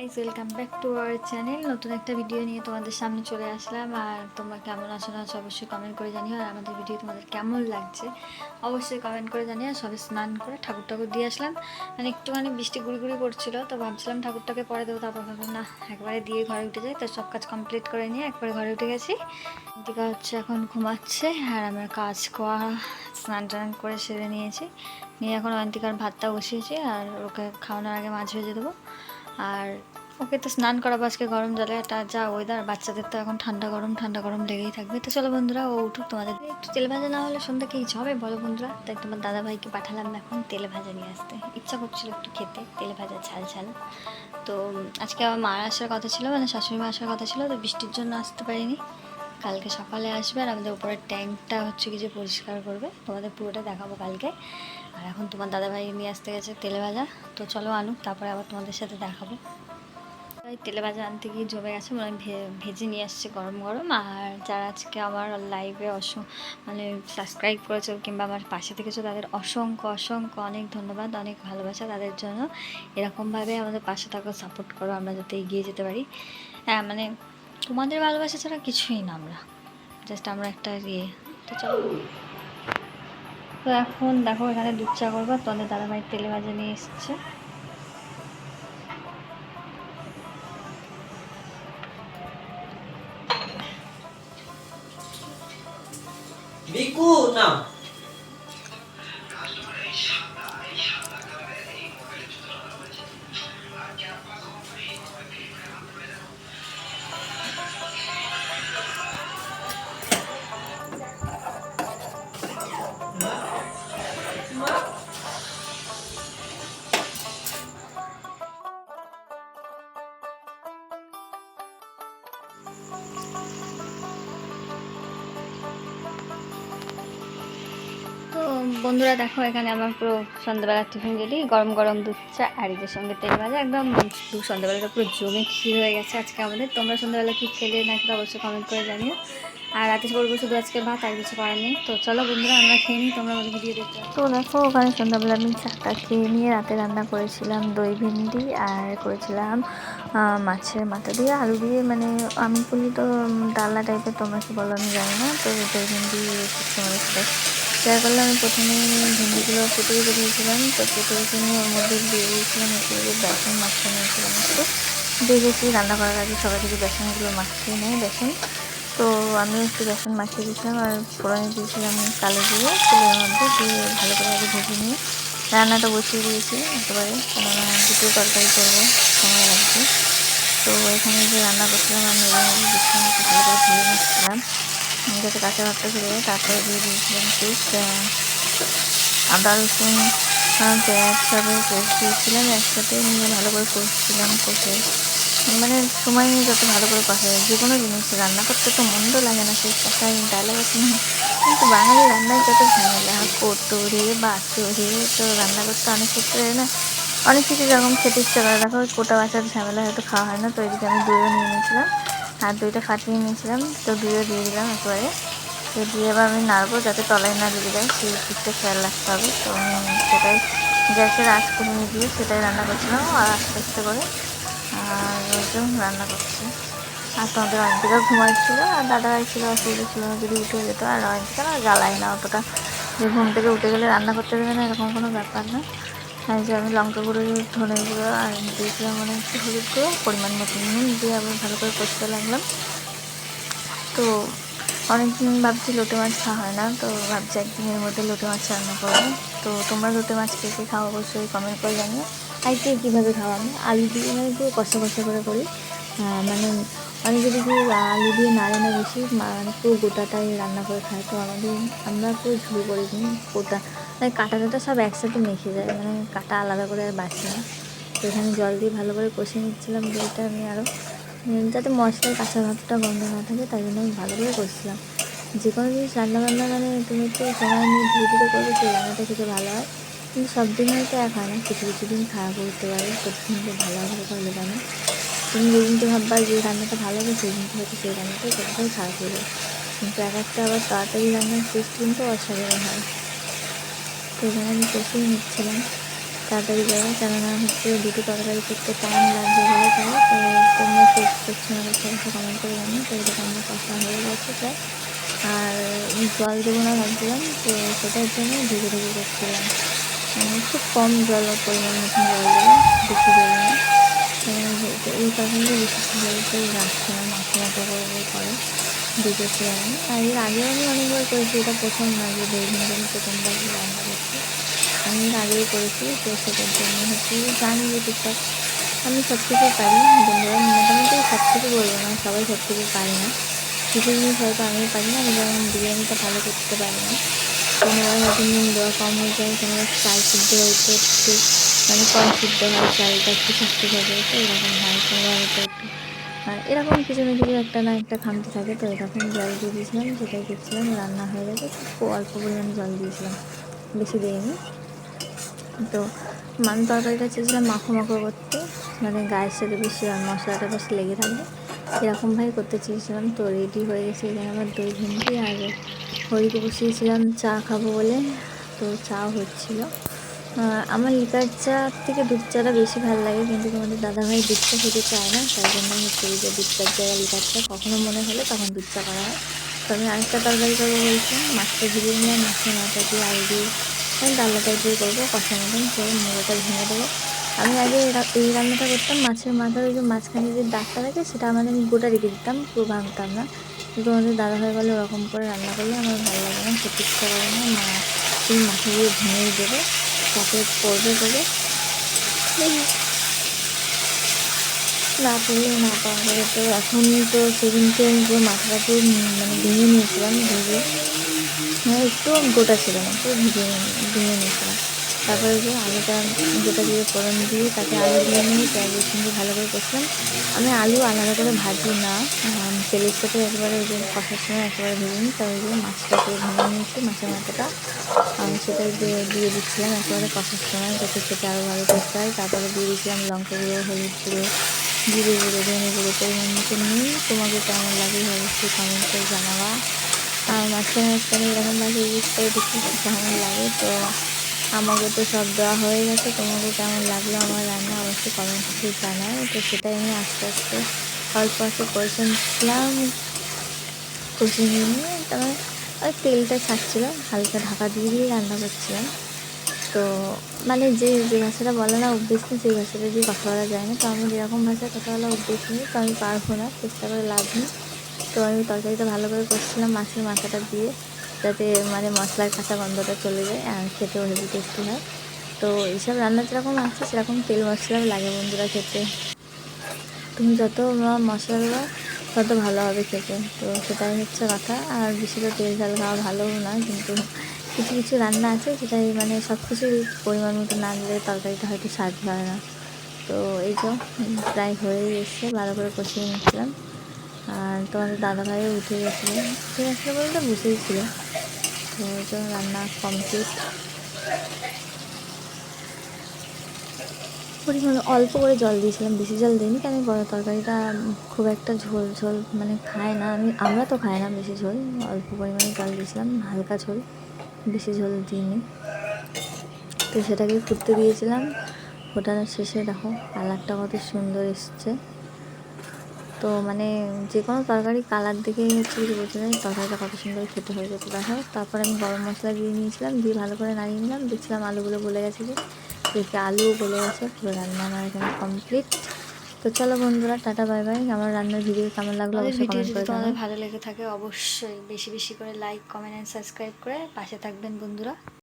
Guys, welcome back to our channel. নতুন একটা video নিয়ে তোমাদের সামনে চলে আসলাম। আর তোমরা কেমন আছো না আছো অবশ্যই কমেন্ট করে জানিও। আর আমাদের ভিডিও তোমাদের কেমন লাগছে অবশ্যই কমেন্ট করে জানিও। আর সবে স্নান করে ঠাকুর দিয়ে আসলাম। মানে একটুখানি বৃষ্টি গুড়ি গুড়ি পড়ছিল, তো ভাবছিলাম ঠাকুরটাকে পরে দেবো, তারপর ভাবলাম না, একবারে দিয়ে ঘরে উঠে যাই। তো সব কাজ কমপ্লিট করে নিয়ে একবারে ঘরে উঠে গেছি। দিকা হচ্ছে এখন ঘুমাচ্ছে, আর আমার কাজ করা স্নান টান করে সেরে নিয়েছি। নিয়ে এখন অন্তিকার ভাতটা বসিয়েছি, আর ওকে খাওয়ানোর আগে মাছ ভেজে দেবো। আর ওকে তো স্নান করাবো আজকে গরম জলে। একটা যা ওয়েদার, বাচ্চাদের তো এখন ঠান্ডা গরম লেগেই থাকবে। তো চলো বন্ধুরা, ও উঠুক, তোমাদের একটু তেল ভাজা না হলে সন্ধ্যা কি হবে বলো বন্ধুরা। তাই তোমার দাদা ভাইকে পাঠালাম এখন তেলে ভাজা নিয়ে আসতে। ইচ্ছা করছিল একটু খেতে তেলে ভাজা ঝাল ঝাল। তো আজকে আমার মা আসার কথা ছিল, মানে শাশুড়ি মা আসার কথা ছিল, তো বৃষ্টির জন্য আসতে পারিনি। কালকে সকালে আসবে, আর আমাদের উপরের ট্যাঙ্কটা হচ্ছে কি যে পরিষ্কার করবে। তোমাদের পুরোটা দেখাবো কালকে। আর এখন তোমার দাদাভাই নিয়ে আসতে গেছে তেলে ভাজা। তো চলো আনুক, তারপরে আবার তোমাদের সাথে দেখাবো। তেলে ভাজা আনতে গিয়ে জমে গেছে, মানে ভেজে নিয়ে আসছে গরম গরম। আর যারা আজকে আমার লাইভে মানে সাবস্ক্রাইব করেছো কিংবা আমার পাশে থেকেছো, তাদের অসংখ্য অসংখ্য অনেক ধন্যবাদ, অনেক ভালোবাসা তাদের জন্য। এরকমভাবে আমাদের পাশে থাকো, সাপোর্ট করো, আমরা যাতে এগিয়ে যেতে পারি। হ্যাঁ, মানে তোমাদের ভালোবাসা ছাড়া কিছুই না, আমরা জাস্ট আমরা একটা তো চলো। তো এখন দেখো, এখানে দুধ চা করবো। তোমাদের দাদাভাই তেলে ভাজা নিয়ে এসছে। বিকু না তো বন্ধুরা দেখো, এখানে আমার পুরো সন্ধ্যাবেলার টিফিন রেডি। গরম গরম দুধ চা আর এদের সঙ্গে তেল ভাজা, একদম সন্ধ্যাবেলাটা পুরো জমে ক্ষীর হয়ে গেছে আজকে আমাদের। তোমরা সন্ধ্যাবেলা কি খেলে না খেলে অবশ্যই কমেন্ট করে জানিও। আর রাতে করবো শুধু আজকে ভাত, আর কিছু করার নেই। তো চলো বন্ধুরা, আমরা খেয়ে নিই, তোমরা আমাদের ভিডিও দেখতে। তো দেখো, ওখানে সন্ধ্যাবেলা আমি চাটা খেয়ে নিয়ে রাতে রান্না করেছিলাম দই ভেন্ডি, আর করেছিলাম মাছের মাথা দিয়ে আলু দিয়ে। মানে আমি করি তো ডালনা টাইপের, তোমরা কি বলো আমি জানি না। তো দই ভেন্ডি তোমাদের সাথে শেয়ার করলাম। আমি প্রথমে ভেন্ডিগুলো কেটে দিয়েছিলাম। তো কেটে রেখে নিয়ে ওর মধ্যে দিয়ে দিয়েছিলাম একটু বেসন মাখিয়ে নিয়েছিলাম। একটু দেখেছি রান্না করার আগে সবাই থেকে বেসনগুলো মাখিয়ে নেয় বেসন। তো আমি একটু বেসন মাখিয়ে দিয়েছিলাম, আর ফোড়নে দিয়েছিলাম কালো জিরে তেলের মধ্যে দিয়ে ভালো করে আগে ভেজে নিয়ে রান্নাটা বসিয়ে দিয়েছি একেবারে। কেননা দুটো তরকারি করবো, সময় লাগবে। তো এখানে যে রান্না করছিলাম আমি দিচ্ছিলাম, একটু ভালো করে ভেজে নিচ্ছিলাম যাতে কাঁচা ভাতটা চলে যায়। তারপরে দিয়ে দিয়েছিলাম পেস্ট, আদা রসুন পেঁয়াজ সবের পেস্ট দিয়েছিলাম একসাথে নিয়ে ভালো করে কষছিলাম। কষে মানে সময় নিয়ে যত ভালো করে কষা যায়, যে কোনো জিনিস রান্না করতে তো মন্দ লাগে না, সেই কথাই ডায়লগ আছে না। কিন্তু বাঙালি রান্নায় যত ঝামেলা, কোটোরে বাটোরে, তো রান্না করতে অনেক ক্ষেত্রে না অনেক কিছু যেরকম খেতে ইচ্ছা করে। দেখো কোটা বাছার ঝামেলা হয়তো খাওয়া হয় না। তো এদিকে আমি দইও নিয়ে নিয়েছিলাম, আর দইটা ফাটিয়ে নিয়েছিলাম। তো দইও দিয়ে দিলাম একেবারে। তো দিয়ে এবার আমি নাড়বো যাতে তলায় না লেগে যায়, সেই দিকটা খেয়াল রাখতে হবে। তো আমি সেটাই গ্যাসের আঁচ কমিয়ে দিয়ে সেটাই রান্না করছিলাম, আর আস্তে আস্তে করে। আর ওইটাও রান্না করছি। আর তোমাদের অয়ন্তিকা ঘুমাচ্ছিল, আর দাদা ছিল অসুবিধা ছিল না যদি উঠে যেত। আর অয়ন্তিকা না জ্বালায় না অতটা, যে ঘুম থেকে উঠে গেলে রান্না করতে দেবে না, এরকম কোনো ব্যাপার না। আর যে আমি লঙ্কা গুঁড়ো, ধনে গুঁড়ো আর দিয়েছিলাম মানে একটু হলুদ গুঁড়ো, পরিমাণ মতো নুন দিয়ে আবার ভালো করে কষতে লাগলাম। তো অনেকদিন ভাবছি লোটে মাছ খাওয়া হয় না, তো ভাবছি একদিনের মধ্যে লোটে মাছ রান্না করবো। তো তোমরা লোটে মাছ কে কে খাও অবশ্যই কমেন্ট করে জানিও। আর কে কীভাবে খাওয়া, আমি আলু দিয়ে মানে পুরো কষা কষা করে করি। মানে অনেকে দেখি আলু দিয়ে নাড়ে না বেশি, মানে পুরো গোটাটাই রান্না করে খায়। তো আমরা পুরো ঝুড়ো করে দিই গোটা, মানে কাটা টাটা সব একসাথে মেখে যায়, মানে কাটা আলাদা করে আর বাছি না। তো এখানে জল দিয়ে ভালো করে কষে নিচ্ছিলাম দইটা আমি আরও, যাতে মশলার কাঁচা ভাবটা গন্ধ না থাকে, তাই জন্য আমি ভালো করে করছিলাম। যে কোনো জিনিস রান্নাবান্না মানে তুমি একটু সময় নিয়ে ধীরে ধীরে করবে, সেই রান্নাটা খেতে ভালো হয়। কিন্তু সব দিন হয়তো এক হয় না, কিছু কিছু দিন খারাপ হতে পারে, প্রতিদিন তো ভালো হবে তাহলে জানো। তুমি যেদিনকে ভাববা যে রান্নাটা ভালো হবে, সেই দিনকে হয়তো সেই রান্নাটাই কতটাই খারাপ হয়ে যায়। কিন্তু এক একটা আবার তাড়াতাড়ি রান্নার টেস্ট কিন্তু অসাধারণ হয়। তো এখানে আমি কষিয়ে নিচ্ছিলাম তাড়াতাড়ি করে, কেননা হচ্ছে দুটো তরকারি করতে টাইম লাগবে বলে, তাই পছন্দ করছে অবশ্যই কমেন্ট করে জানি। তো এদিকে আমার কষা হয়ে গেছে প্রায়, আর জল দেবো না ভাবছিলাম, তো সেটার জন্য ঢেকে ঢেকে করছিলাম। মানে খুব কম জল পরিমাণ মতন জল দেবো, বেশি দেবো না। এই তরকারিটা বেশি ঝোলতে রাখছে না, মাখো মাখো করে দেখেছি আমি। আর এর আগেও আমি অনেকবার করেছি, এটা প্রথম না যে দই ভেঙে আমি প্রথমবার রান্না করছি। আমি এর আগেও করেছি, তো সেটার জন্য হচ্ছে জানি যে টুকটাক আমি সব কিছু পারি। বন্ধুরা মোটামুটি সব কিছু বলবো না, সবাই সব কিছু পারে না। কিছু জিনিস হয়তো আমিও পারি না। আমি যেমন বিরিয়ানিটা ভালো করতে পারি না, কোনোবার হয়তো নুন দেওয়া কম হয়ে যায়, কোনোবার চাল সিদ্ধ হয়তো একটু মানে কম সিদ্ধ হয়, চালটা একটু শক্ত থাকে, তো এরকম হয়। কোনোবার হয়তো একটু এরকম কিছু না কিছু একটা না একটা খামতি থাকে। তো এরকম জল দিয়ে দিয়েছিলাম, সেটাই দেখছিলাম রান্না হয়ে গেছে। খুব অল্প পরিমাণে জল দিয়েছিলাম, বেশি দিইনি। তো আমি তরকারিটা চেয়েছিলাম মাখো মাখো করতে, মানে গায়ের সাথে বেশি মশলাটা বেশি লেগে থাকবে এরকমভাবে করতে চেয়েছিলাম। তো রেডি হয়ে গেছে এখানে আমার দই ভেন্ডি, আর হরিকে বসিয়েছিলাম চা খাবো বলে, তো চাও হচ্ছিলো। আমার লিকার চা থেকে দুধ চাটা বেশি ভালো লাগে, কিন্তু তোমাদের দাদাভাই দুধ চা খেতে চায় না, তাই জন্য হচ্ছে এই যে দুধ চার জায়গায় লিকার চা কখনো মনে হলে তখন দুধ চা করা হয়। তো আমি আরেকটা তরকারি করবো বলছি, মাছটা ভিজিয়ে নিলাম, মাছের মাথা দিয়ে আলু দিয়ে ডাল্লা টাইপের করবো, কষা মতন করে মুড়োটা ভেঙে দেবো। আমি আগে এই রান্নাটা করতাম, মাছের মাথার ওই যে মাঝখানে যে দাগটা থাকে সেটা মানে আমি গোটা রেখে দিতাম, পুরো ভাঙতাম না। কিন্তু আমাদের দাদাভাই বলে ওরকম করে রান্না করলে আমার ভালো লাগে না, খেতে ইচ্ছা করে না। তুমি মাথাগুলো ভেঙেই দেবে, তাতে পড়বে বলে না পড়লেও না পাওয়া যাবে। তো এখন তো সেদিনকে আমি পুরো মাথাটা পুরো মানে ভেঙে নিয়েছিলাম, ভেজে একটু গোটা ছিল না, পুরো ভেঙে নিয়েছিলাম। তারপরে যে আলুটা গোটা দিয়ে ফোড়ন দিয়ে তাতে আলু দিয়ে নিয়ে পেঁয়াজের সঙ্গে ভালো করে কষলাম। আমি আলু আলাদা করে ভাজি না, তেলের সাথে একবারে ওই যে কষার সময় একেবারে ভেজে নিই। তার ওই যে মাছটা পুরো ভেঙে নিয়েছি, মাছের মাথাটা সেটাই দিয়ে দিচ্ছিলাম একেবারে কষার সময়, যাতে খেতে আরও ভালো টেস্ট হয়। তারপরে দিয়ে দিয়েছিলাম লঙ্কা গুঁড়ো, হলুদ গুঁড়ো, জিরে গুঁড়ো, ধনে গুঁড়ো, পরিমাণ মতো নুন। তোমাকে কেমন লাগে অবশ্যই কমেন্ট করে জানাবা। আর মাঝখানে মাঝখানে এরকমভাবে ইউজ করে দেখি কেমন লাগে। তো আমাকে তো সব দেওয়া হয়ে গেছে, তোমাকে কেমন লাগলো আমার রান্না অবশ্যই কমেন্ট করে জানাও। তো সেটাই আমি আস্তে আস্তে অল্প আস্তে কষে নিচ্ছিলাম, কষে নিয়ে তারপরে ওই তেলটা ছাড়ছিল, হালকা ঢাকা দিয়ে দিয়ে রান্না করছিলাম। তো মানে যে ভাষাটা বলে না অভ্যেস নেই, সেই ভাষাটা দিয়ে কথা বলা যায় না। তো আমার এরকম ভাষায় কথা বলা অভ্যেস নেই, তো আমি পারবো না, চেষ্টা করে লাভ নেই। তো আমি তরকারিটা ভালো করে কষছিলাম মাছের মাথাটা দিয়ে, যাতে মানে মশলার কাঁচা গন্ধটা চলে যায়, আর খেতেও হেভি টেস্টি হয়। তো এইসব রান্না যেরকম আছে সেরকম তেল মশলাও লাগে বন্ধুরা খেতে। তুমি যত মশলা দেবা তত ভালো হবে খেতে, তো সেটাই হচ্ছে কথা। আর বেশি তো তেল ঝাল খাওয়া ভালোও না, কিন্তু কিছু কিছু রান্না আছে সেটাই মানে সব কিছুই পরিমাণ মতো না দিলে তরকারিটা হয়তো স্বাদ হয় না। তো এই তো প্রায় হয়েই এসছে, ভালো করে কষিয়ে নিচ্ছিলাম। আর তোমাদের দাদাভাইও উঠে গেছিলো বলতে বসেই ছিল। তো এই তো রান্না কমপ্লিট। পরিমাণ অল্প করে জল দিয়েছিলাম, বেশি জল দিইনি, কারণ তরকারিটা খুব একটা ঝোল ঝোল মানে খায় না, আমরা তো খাই না বেশি ঝোল। অল্প পরিমাণে জল দিয়েছিলাম, হালকা ঝোল, বেশি ঝোল দিইনি। তো সেটাকে ফুটতে দিয়েছিলাম। ফোটানোর শেষে দেখো কালারটা কত সুন্দর এসছে। তো মানে যে কোনো তরকারি কালার দেখেই হচ্ছে কিছু বোঝা যায় তরকারিটা কত সুন্দর খেতে হয়েছে। তো দেখো তারপরে আমি গরম মশলা দিয়ে নিয়েছিলাম, দিয়ে ভালো করে নাড়িয়ে নিলাম, দেখছিলাম আলুগুলো গলে গেছে, যে দেখি আলুও গলে গেছে। পুরো রান্না আমার এখানে কমপ্লিট। তো চলো বন্ধুরা, টাটা বাই বাই। আমার রান্নার ভিডিও কেমন লাগলো অবশ্যই কমেন্ট করে জানাও। তোমাদের ভালো লেগে থাকে অবশ্যই বেশি বেশি করে লাইক, কমেন্ট অ্যান্ড সাবস্ক্রাইব করে পাশে থাকবেন বন্ধুরা।